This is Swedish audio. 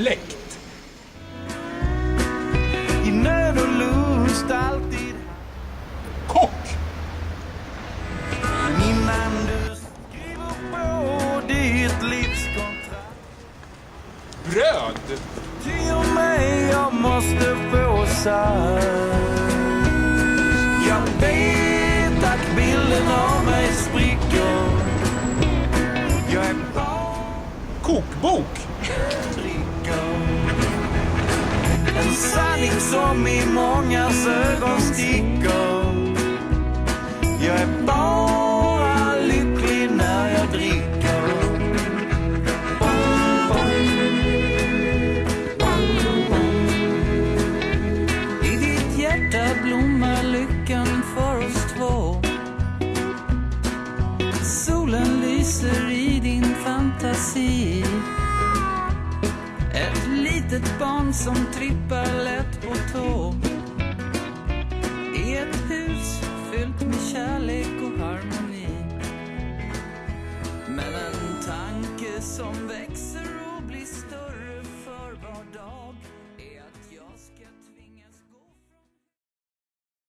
fläkt. I nöd och lust alltid. Kock. Innan du skriver på ditt livskontrakt. Bröd. Till och med jag måste få sagt. Jag vet att bilden av mig spricker. Jag är barn. Kokbok. En sanning som i mångas ögon sticker. Jag är bara lycklig när jag dricker. Bom, bom. Bom, bom. I ditt hjärta blommar lyckan för oss två. Solen lyser i din fantasi. Ett litet barn som trippar lätt på tå. I ett hus fyllt med kärlek och harmoni. Men en tanke som